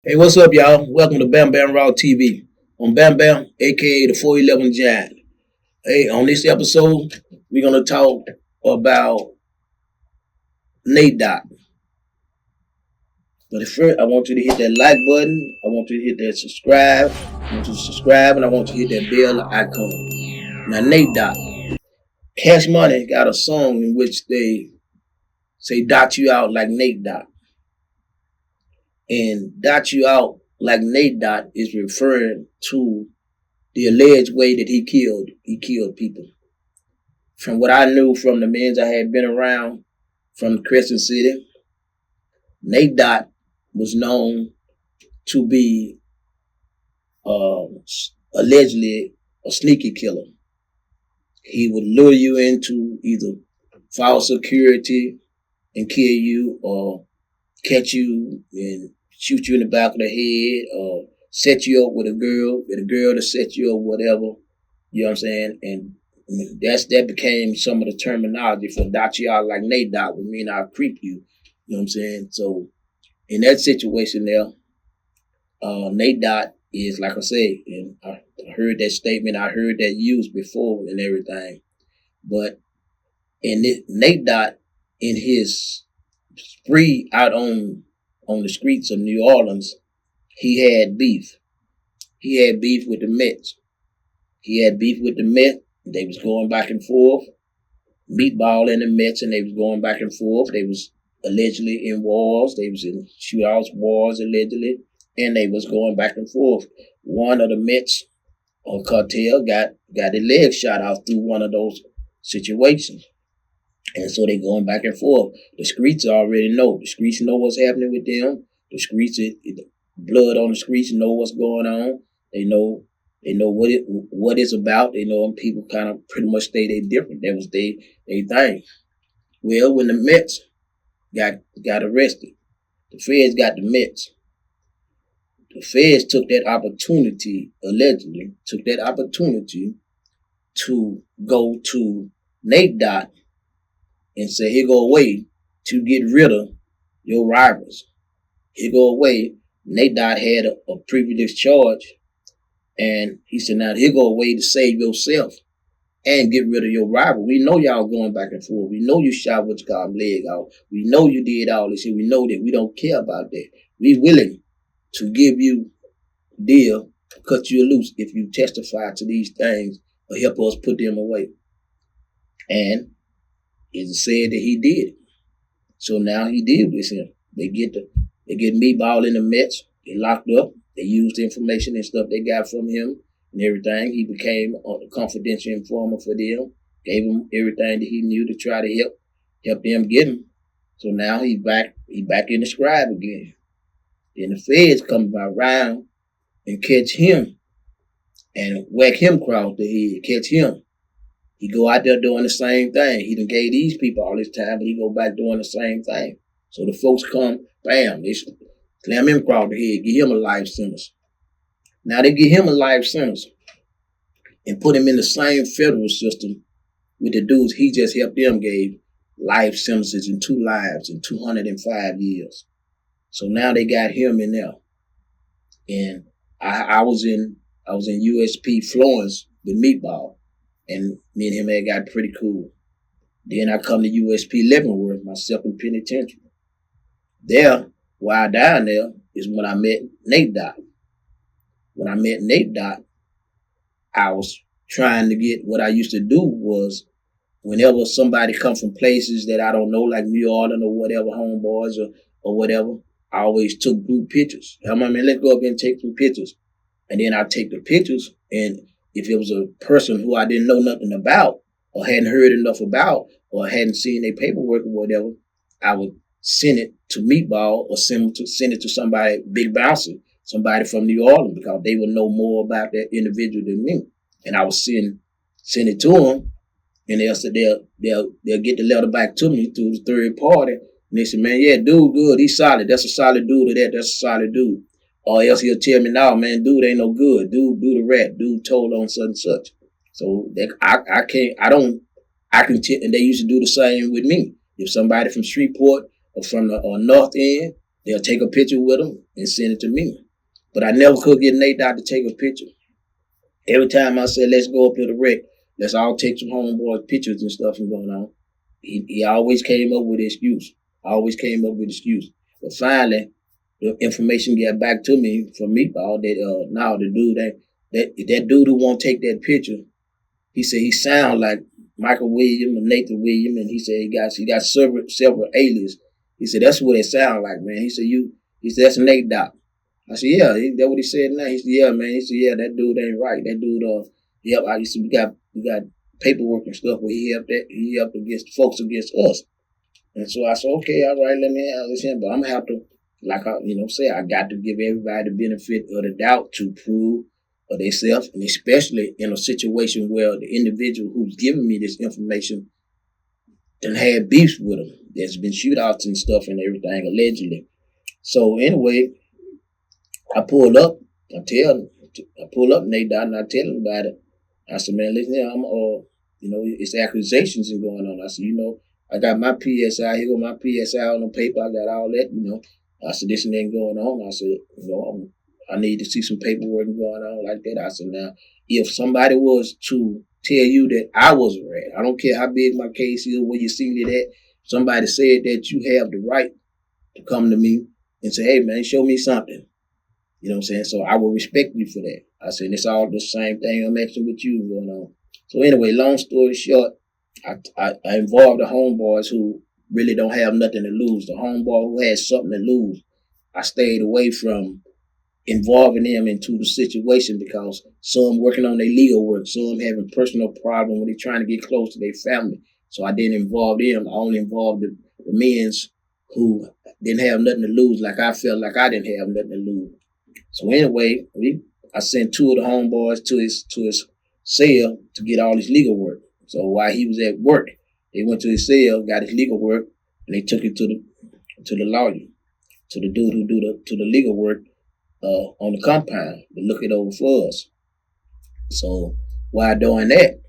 Hey, what's up, y'all? Welcome to Bam Bam Raw TV. I'm Bam Bam, aka the 411 Giant. Hey, on this episode, we're gonna talk about Nate Dot. But first, I want you to hit that like button. I want you to hit that subscribe. I want you to subscribe, and I want you to hit that bell icon. Now, Nate Dot. Cash Money got a song in which they say "Dot you out like Nate Dot," and "Dot you out like Nate Dot" is referring to the alleged way that he killed people. From what I knew from the men I had been around from Crescent City, Nate Dot was known to be uh, allegedly a sneaky killer. He would lure you into either false security and kill you, or catch you and shoot you in the back of the head, or set you up with a girl to set you up, whatever. You know what I'm saying? And that became some of the terminology for dot you out like Nate Dot would mean I'll creep you. You know what I'm saying? So in that situation there, Nate Dot is, like I say, and I heard that statement, I heard that used before and everything. But Nate Dot, in his spree out on the streets of New Orleans, he had beef. He had beef with the Mets. He had beef with the Mets. They was going back and forth. Meatball and the Mets, and they was going back and forth. They was allegedly in wars. They was in shootouts, wars allegedly, and they was going back and forth. One of the Mets or cartel got their leg shot out through one of those situations. And so they going back and forth. The streets already know. The streets know what's happening with them. The streets, blood on the streets know what's going on. They know what it's about. They know, and people kind of pretty much stay they different. That was they thing. Well, when the Mets got arrested, the feds got the Mets. The feds took that opportunity, allegedly, to go to Nate Dot and say, here go a way to get rid of your rivals. Here go a way. Nate Dot had a previous charge, and he said, now here go a way to save yourself and get rid of your rival. We know y'all going back and forth. We know you shot what you call leg out. We know you did all this shit. We know that. We don't care about that. We willing to give you a deal, cut you loose if you testify to these things or help us put them away. And it's said that he did it. So now he did with him. They get Meatball in the Mets. They locked up. They used information and stuff they got from him and everything. He became a confidential informer for them. Gave them everything that he knew to try to help them get him. So now he back in the scribe again. Then the feds come around and catch him and whack him across the head, catch him. He go out there doing the same thing. He done gave these people all this time, but he go back doing the same thing. So the folks come, bam, they slam him across the head, give him a life sentence. Now they give him a life sentence and put him in the same federal system with the dudes he just helped them gave life sentences in 2 lives in 205 years. So now they got him in there. And I was in USP Florence with Meatball. And me and him had got pretty cool. Then I come to USP Leavenworth, my second penitentiary. There, while down there, is when I met Nate Dot. When I met Nate Dot, I was trying to get, what I used to do was, whenever somebody come from places that I don't know, like New Orleans or whatever, homeboys or whatever, I always took group pictures. I'm like, man, let's go up and take some pictures. And then I take the pictures, and if it was a person who I didn't know nothing about or hadn't heard enough about or hadn't seen their paperwork or whatever, I would send it to Meatball or send it to somebody, Big Bouncer, somebody from New Orleans, because they would know more about that individual than me. And I would send it to them, and they'll get the letter back to me through the third party. And they say, man, yeah, dude, good, he's solid. That's a solid dude to that. That's a solid dude. Or else he'll tell me, no, man, dude ain't no good. Dude, do the rat. Dude told on such and such. So that I can tell, and they used to do the same with me. If somebody from Shreveport or from the North End They'll take a picture with them and send it to me. But I never could get Nate Dot to take a picture. Every time I said, let's go up to the wreck, let's all take some homeboy pictures and stuff and going on, he always came up with an excuse. Always came up with an excuse. But finally, the information got back to me from Meatball that now the dude that dude who won't take that picture, he said he sound like Michael Williams and Nathan Williams, and he said he got several aliases. He said that's what it sound like, man. He said that's Nate Dot. I said, yeah, that's what he said now. He said, yeah, man. He said, yeah, that dude ain't right. That dude, yep, I used to, we got paperwork and stuff where he helped against folks against us. And so I said, okay, all right, let me handle this him. But I'm gonna have to, like I, say, I got to give everybody the benefit of the doubt to prove of themselves, and especially in a situation where the individual who's giving me this information done had beefs with him. There's been shootouts and stuff and everything, allegedly. So anyway, I pulled up. I pull up Nate Dot and I tell him about it. I said, man, listen, it's accusations and going on. I said, I got my PSI. Here go my PSI on the paper. I got all that, I said, this ain't going on. I said, I need to see some paperwork going on like that. I said, now, if somebody was to tell you that I was a rat, I don't care how big my case is, where you seen it at, somebody said that you have the right to come to me and say, hey, man, show me something. You know what I'm saying? So I will respect you for that. I said, it's all the same thing I'm asking with you going on. So anyway, long story short, I involved the homeboys who really don't have nothing to lose. The homeboy who has something to lose, I stayed away from involving them into the situation because some working on their legal work, some having personal problems when they're trying to get close to their family. So I didn't involve them. I only involved the men's who didn't have nothing to lose, like I felt like I didn't have nothing to lose. So anyway, I sent two of the homeboys to his cell to get all his legal work. So while he was at work, they went to his cell, got his legal work, and they took it to the lawyer, to the dude who do the legal work on the compound to look it over for us. So while doing that,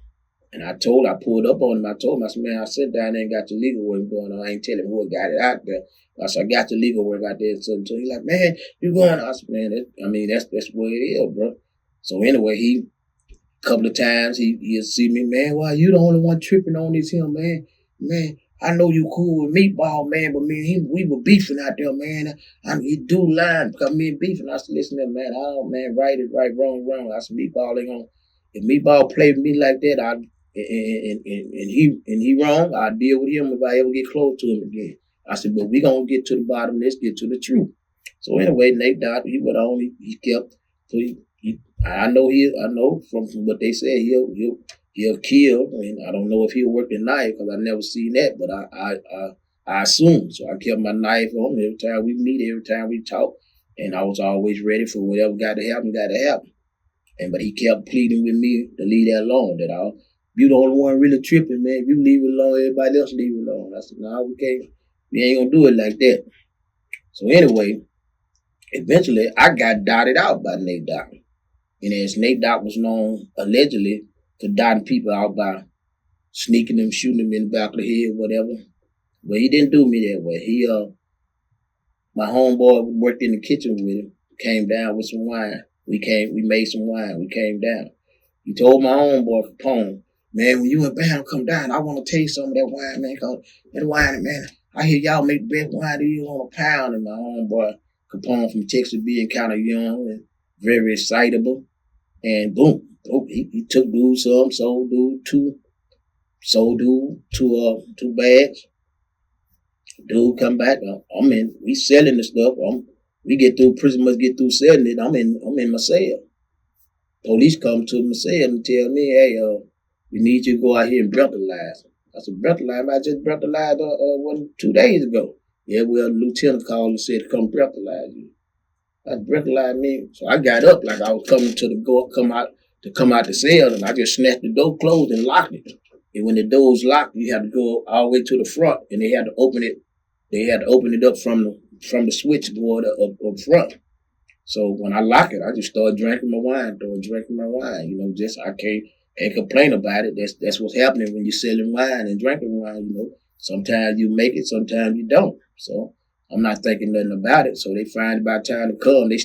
and I pulled up on him. I told him, I said, man, I sat down there and got your legal work going on. I ain't telling who got it out there. I said, I got your legal work out there. So he's like, man, you going? I said, man, that's what it is, bro. So anyway, a couple of times he'll see me, man, why you the only one tripping on this here, man? Man, I know you cool with Meatball, man, but me and him, we were beefing out there, man. He do lying because me and beefing. I said, listen to him, man, right is right, wrong, wrong. I said, Meatball ain't gonna, if Meatball play with me like that, and he wrong, I'll deal with him if I ever get close to him again. I said, but we gonna get to the bottom, let's get to the truth. So anyway, Nate Dot, he went on, he kept, so I know from what they said, he'll kill. I mean, I don't know if he'll work the knife because I never seen that, but I assume. So I kept my knife on every time we meet, every time we talk, and I was always ready for whatever got to happen. But he kept pleading with me to leave that alone. You the only one really tripping, man. If you leave it alone, everybody else leave it alone. I said, no, we can't. We ain't gonna do it like that. So anyway, eventually I got dotted out by Nate Dot. And as Nate Dot was known allegedly to dotting people out by sneaking them, shooting them in the back of the head, whatever. But he didn't do me that way. My homeboy worked in the kitchen with him, came down with some wine. We made some wine. We came down. He told my homeboy Capone, man, when you and Bamm come down, I want to taste some of that wine, man, because that wine, man, I hear y'all make the best wine to you on a pound. And my homeboy Capone from Texas being kind of young and very excitable. And boom, he took dude some, sold dude two bags. Dude come back. We selling the stuff. Pretty much get through selling it. I'm in my cell. Police come to my cell and tell me, hey, we need you to go out here and breathalyze. I said, breathalyze? I just breathalyzed 2 days ago. Yeah, well, the lieutenant called and said, come breathalyze you. I breathalyzed me. So I got up like I was coming come out the cell, and I just snatched the door closed and locked it. And when the door's locked, you have to go all the way to the front, and they had to open it. They had to open it up from the switchboard up front. So when I lock it, I just start drinking my wine. I can't complain about it. That's what's happening when you're selling wine and drinking wine. Sometimes you make it, sometimes you don't. So I'm not thinking nothing about it. So they find by the time to come, they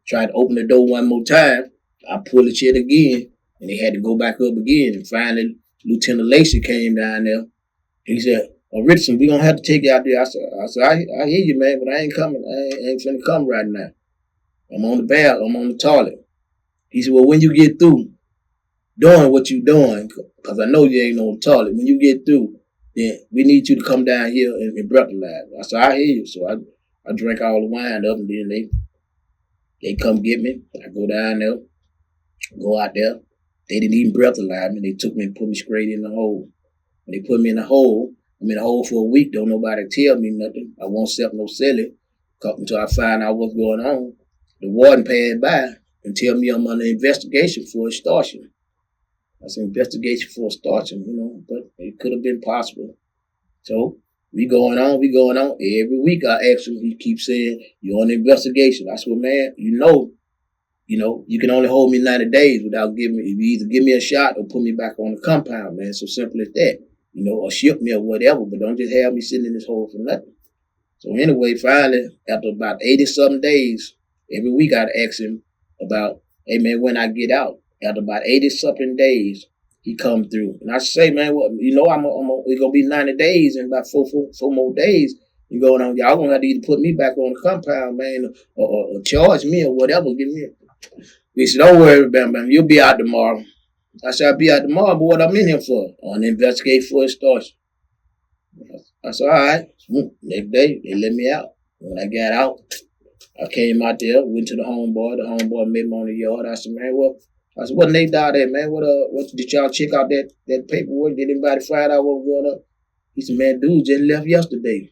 tried to open the door one more time. I pulled the shit again, and they had to go back up again. And finally, Lieutenant Lacey came down there. He said, "Oh, Richardson, we gonna have to take you out there." I hear you, man, but I ain't coming. I ain't finna come right now. I'm on the bath. I'm on the toilet. He said, "Well, when you get through doing what you doing, because I know you ain't on the toilet. When you get through, then we need you to come down here and breathalyze." I said, "I hear you." So I drank all the wine up, and then they come get me. I go down there, go out there. They didn't even breathalyze me. They took me and put me straight in the hole. When they put me in the hole, I'm in the hole for a week. Don't nobody tell me nothing. I won't step no silly until I find out what's going on. The warden passed by and tell me I'm under investigation for extortion. That's an investigation for extortion, but it could have been possible. So we going on. Every week I ask him, he keeps saying, "You're on investigation." I said, "Well, man, you can only hold me 90 days without giving me, you either give me a shot or put me back on the compound, man. So simple as that. Or ship me or whatever, but don't just have me sitting in this hole for nothing." So anyway, finally, after about 80-something days, every week I'd ask him about, "Hey, man, when I get out?" After about 80-something days, he come through. And I say, "Man, well, it's going to be 90 days and about four more days. You going on, y'all going to have to either put me back on the compound, man, or charge me or whatever. Give me." He said, "Don't worry, Bamm, you'll be out tomorrow." I said, "I'll be out tomorrow, but what I'm in here for?" "On investigate for extortion." I said, "All right." Next day, they let me out. When I got out, I came out there, went to the homeboy. The homeboy met me on the yard. I said, "Man, what Nate died at, man? What did y'all check out that paperwork? Did anybody find out what was going on?" He said, "Man, dude just left yesterday."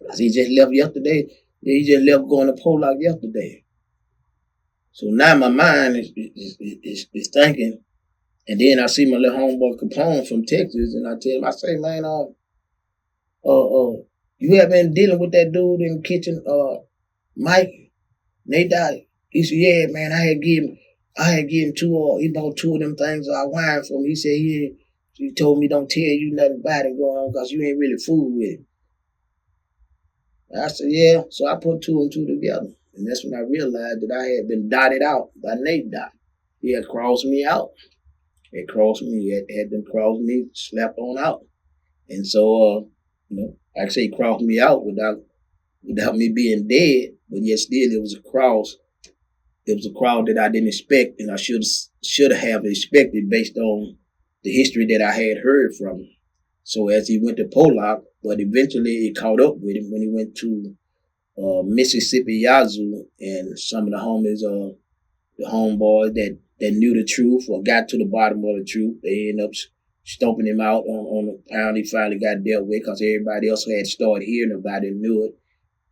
I said, "He just left yesterday?" "Yeah, he just left going to Pollock yesterday." So now my mind is thinking, and then I see my little homeboy Capone from Texas, and I tell him, I say, "Man, you have been dealing with that dude in the kitchen, Mike? Nate died." He said, "Yeah, man, I had given him he bought two of them things I wine from. He said he told me don't tell you nothing about it going on because you ain't really fool with it." I said, "Yeah." So I put two and two together. And that's when I realized that I had been dotted out by Nate Dot. He had crossed me out. He had been crossed me, slapped on out. And so, like I say, he crossed me out without me being dead, but yet still it was a cross. It was a cross that I didn't expect, and I should have expected based on the history that I had heard from him. So as he went to Pollock, but eventually it caught up with him when he went to Mississippi Yazoo, and some of the homies, the homeboys that knew the truth or got to the bottom of the truth, they ended up stomping him out on the pound. He finally got dealt with because everybody else had started hearing about it and knew it,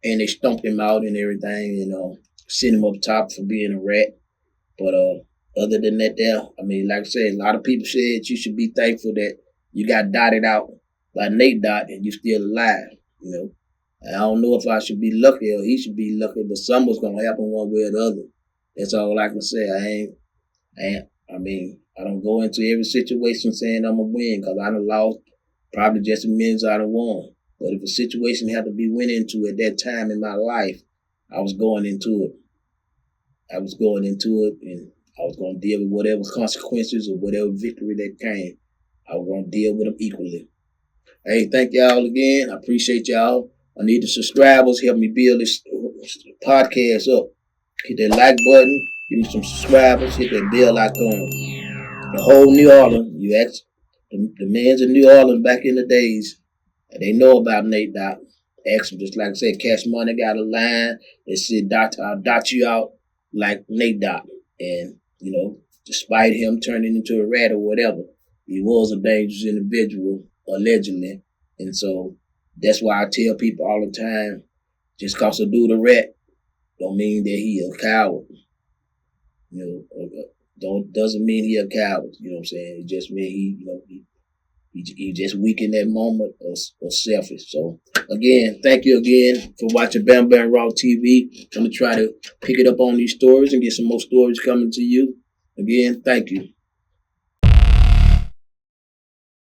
and they stomped him out and everything, and sent him up top for being a rat. But other than that, like I said, a lot of people said you should be thankful that you got dotted out by Nate Dot and you're still alive. I don't know if I should be lucky or he should be lucky, but something's gonna happen one way or the other. That's all I can say. I don't go into every situation saying I'm gonna win because I done lost probably just as many as I done won. But if a situation had to be went into at that time in my life, I was going into it. And I was gonna deal with whatever consequences or whatever victory that came. I was gonna deal with them equally. Hey, thank y'all again. I appreciate y'all. I need the subscribers. Help me build this podcast up. Hit that like button. Give me some subscribers. Hit that bell icon. The whole New Orleans. You ask the men's in New Orleans back in the days. They know about Nate Dot. Ask them, just like I said, Cash Money got a line that said, I'll dot you out like Nate Dot. And, despite him turning into a rat or whatever, he was a dangerous individual, allegedly. And so that's why I tell people all the time, just cause a dude a rat don't mean that he a coward. Doesn't mean he a coward. You know what I'm saying? It just means he just weak in that moment or selfish. So again, thank you again for watching Bamm Raw TV. I'm gonna try to pick it up on these stories and get some more stories coming to you. Again, thank you.